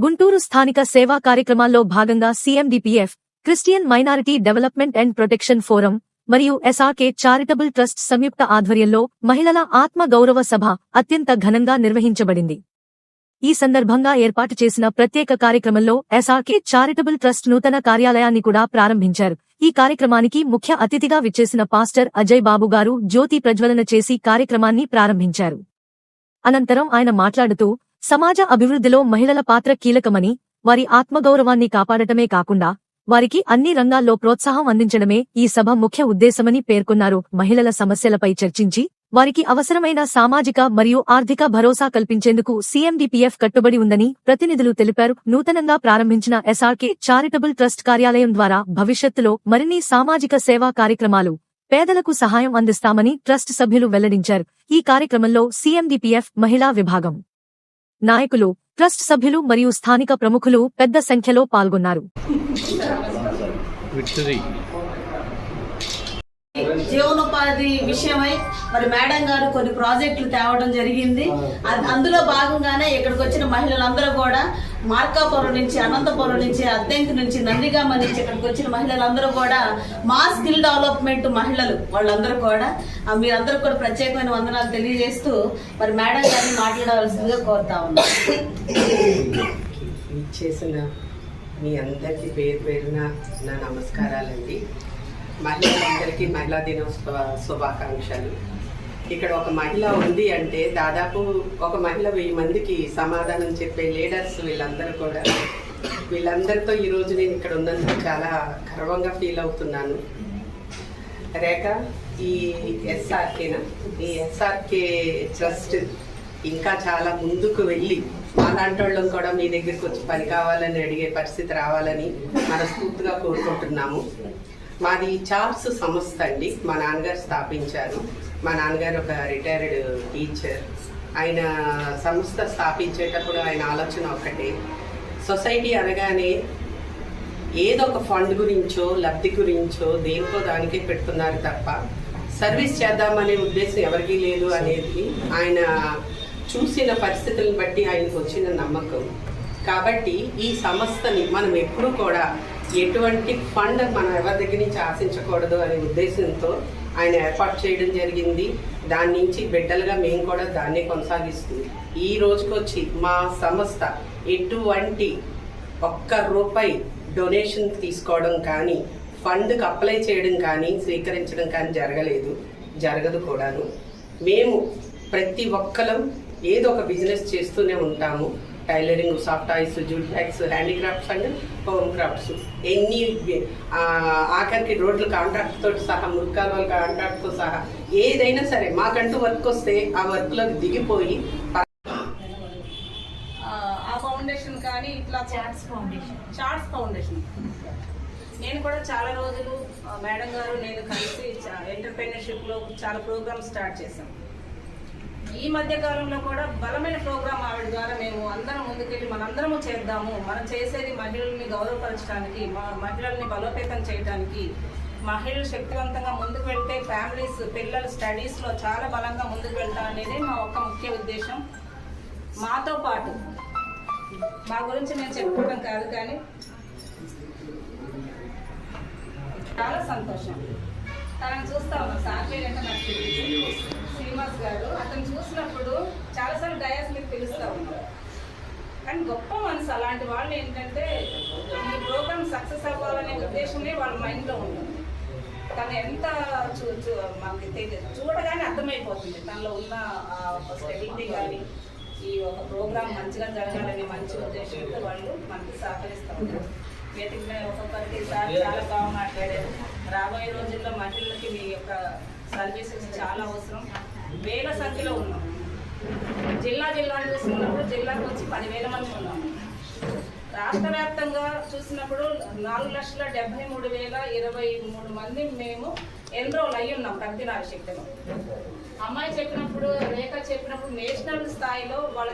గుంటూరు స్థానిక సేవా కార్యక్రమాల్లో భాగంగా CMDPF, Christian minority development and protection forum మరియు ఎస్ఆర్కే చారిటబుల్ ట్రస్ట్ సంయుక్త ఆధ్వర్యంలో మహిళల ఆత్మ గౌరవ సభ అత్యంత ఘనంగా నిర్వహించబడింది. ఈ సందర్భంగా ఏర్పాటు చేసిన ప్రత్యేక కార్యక్రమంలో ఎస్ఆర్కే చారిటబుల్ ట్రస్ట్ నూతన కార్యాలయాన్ని కూడా ప్రారంభించారు. ఈ కార్యక్రమానికి ముఖ్య అతిథిగా విచ్చేసిన పాస్టర్ అజయ్ బాబు గారు జ్యోతి ప్రజ్వలన చేసి కార్యక్రమాన్ని ప్రారంభించారు. అనంతరం ఆయన మాట్లాడుతూ, సమాజ అభివృద్ధిలో మహిళల పాత్ర కీలకమని, వారి ఆత్మగౌరవాన్ని కాపాడటమే కాకుండా వారికి అన్ని రంగాల్లో ప్రోత్సాహం అందించడమే ఈ సభ ముఖ్య ఉద్దేశమని పేర్కొన్నారు. మహిళల సమస్యలపై చర్చించి వారికి అవసరమైన సామాజిక మరియు ఆర్థిక భరోసా కల్పించేందుకు సీఎండీపీఎఫ్ కట్టుబడి ఉందని ప్రతినిధులు తెలిపారు. నూతనంగా ప్రారంభించిన ఎస్ఆర్కే చారిటబుల్ ట్రస్ట్ కార్యాలయం ద్వారా భవిష్యత్తులో మరిన్ని సామాజిక సేవా కార్యక్రమాలు, పేదలకు సహాయం అందిస్తామని ట్రస్ట్ సభ్యులు వెల్లడించారు. ఈ కార్యక్రమంలో సీఎండీపీఎఫ్ మహిళా విభాగం నాయకులు, ట్రస్ట్ సభ్యులు మరియు స్థానిక ప్రముఖులు పెద్ద సంఖ్యలో పాల్గొన్నారు. జీవనోపాధి విషయమై మరి మేడం గారు కొన్ని ప్రాజెక్టులు తేవడం జరిగింది. అందులో భాగంగానే ఇక్కడికి వచ్చిన మహిళలందరూ కూడా మార్కాపురం నుంచి, అనంతపురం నుంచి, అద్దెంకి నుంచి, నందిగామ నుంచి ఇక్కడికి వచ్చిన మహిళలందరూ కూడా మా స్కిల్ డెవలప్మెంట్ మహిళలు వాళ్ళందరూ కూడా మీరందరూ కూడా ప్రత్యేకమైన వందనాలు తెలియజేస్తూ మరి మేడం గారిని మాట్లాడవలసిందిగా కోరుతా ఉన్నాం. చేసిన మీ అందరికీ పేరు పేరున నా నమస్కారాలండి. మహిళలందరికీ మహిళా దినోత్సవ శుభాకాంక్షలు. ఇక్కడ ఒక మహిళ ఉంది అంటే దాదాపు ఒక మహిళ 1000 మందికి సమాధానం చెప్పే లీడర్స్ వీళ్ళందరితో ఈరోజు నేను ఇక్కడ ఉన్నందుకు చాలా గర్వంగా ఫీల్ అవుతున్నాను. రేఖ, ఈ ఎస్ఆర్కే ట్రస్ట్ ఇంకా చాలా ముందుకు వెళ్ళి అలాంటి వాళ్ళం కూడా మీ దగ్గరికి వచ్చి పని కావాలని అడిగే పరిస్థితి రావాలని మనస్ఫూర్తిగా కోరుకుంటున్నాము. మాది చార్ట్స్ సంస్థ అండి. మా నాన్నగారు స్థాపించారు. మా నాన్నగారు ఒక రిటైర్డ్ టీచర్. ఆయన సంస్థ స్థాపించేటప్పుడు ఆయన ఆలోచన ఒక్కటే, సొసైటీ అనగానే ఏదో ఒక ఫండ్ గురించో లబ్ధి గురించో దేనికో దానికే పెడుతున్నారు తప్ప సర్వీస్ చేద్దామనే ఉద్దేశం ఎవరికీ లేదు అనేది ఆయన చూసిన పరిస్థితులను బట్టి ఆయనకు వచ్చిన నమ్మకం. కాబట్టి ఈ సంస్థని మనం ఎప్పుడూ కూడా ఎటువంటి ఫండ్ మనం ఎవరి దగ్గర నుంచి ఆశించకూడదు అనే ఉద్దేశంతో ఆయన ఏర్పాటు చేయడం జరిగింది. దాని నుంచి బిడ్డలుగా మేము కూడా దాన్నే కొనసాగిస్తూ ఈ రోజుకొచ్చి మా సంస్థ ఎటువంటి ₹1 డొనేషన్ తీసుకోవడం కానీ, ఫండ్కి అప్లై చేయడం కానీ, స్వీకరించడం కానీ జరగదు కూడాను. మేము ప్రతి ఒక్కరం ఏదో ఒక బిజినెస్ చేస్తూనే ఉంటాము. Tailoring, soft toys, jute bags, handicrafts and home crafts, ఎన్ని ఆఖరికి రోడ్ల కాంట్రాక్ట్ తోటి సహా, మురికాల కాంట్రాక్ట్తో సహా ఏదైనా సరే మాకంటూ వర్క్ వస్తే ఆ వర్క్లోకి దిగిపోయి ఆ ఫౌండేషన్ కానీ ఇట్లా చార్ట్స్ ఫౌండేషన్ నేను కూడా చాలా రోజులు మేడం గారు నేను కలిసి ఎంటర్‌ప్రెన్యూర్‌షిప్లో చాలా ప్రోగ్రామ్స్ స్టార్ట్ చేశాం. ఈ మధ్య కాలంలో కూడా బలమైన ప్రోగ్రామ్ ఆవిడ ద్వారా మేము అందరం ముందుకెళ్ళి మనందరము చేద్దాము, మనం చేసేది మహిళల్ని గౌరవపరచడానికి, మహిళల్ని బలోపేతం చేయడానికి, మహిళలు శక్తివంతంగా ముందుకు వెళ్తే ఫ్యామిలీస్, పిల్లలు స్టడీస్లో చాలా బలంగా ముందుకు వెళ్తాం అనేది మా ఒక్క ముఖ్య ఉద్దేశం. మాతో పాటు మా గురించి నేను చెప్పుకోవడం కాదు, కానీ చాలా సంతోషం. తనని చూస్తా ఉన్నాం, సార్ పేరంటే నాకు తెలియదు, శ్రీనివాస్ గారు. అతను చూసినప్పుడు చాలాసార్లు డయాస్ మీకు పిలుస్తూ ఉన్నారు. కానీ గొప్ప మనసు అలాంటి వాళ్ళు ఏంటంటే ఈ ప్రోగ్రామ్ సక్సెస్ అవ్వాలనే ఉద్దేశమే వాళ్ళ మైండ్లో ఉంటుంది. తను ఎంత మనకి చూడగానే అర్థమైపోతుంది తనలో ఉన్న స్టెబిలిటీ కానీ, ఈ ఒక ప్రోగ్రామ్ మంచిగా జరగాలనే మంచి ఉద్దేశంతో వాళ్ళు మనకి సహకరిస్తూ ఉంటారు. వేదిక మీద ఒక్కొక్కరికి సార్ చాలా బాగా మాట్లాడారు. రాబోయే రోజుల్లో మహిళలకి మీ యొక్క సర్వీసెస్ చాలా అవసరం. వేల సంఖ్యలో ఉన్నాం. జిల్లా చూసుకున్నప్పుడు జిల్లాకు వచ్చి 10,000 మంది ఉన్నాము. రాష్ట్ర వ్యాప్తంగా చూసినప్పుడు 4,73,023 మంది మేము ఎన్రోల్ అయ్యి ఉన్నాం ప్రతి శక్తిలో. అమ్మాయి చెప్పినప్పుడు, రేఖ చెప్పినప్పుడు నేషనల్ స్థాయిలో వాళ్ళ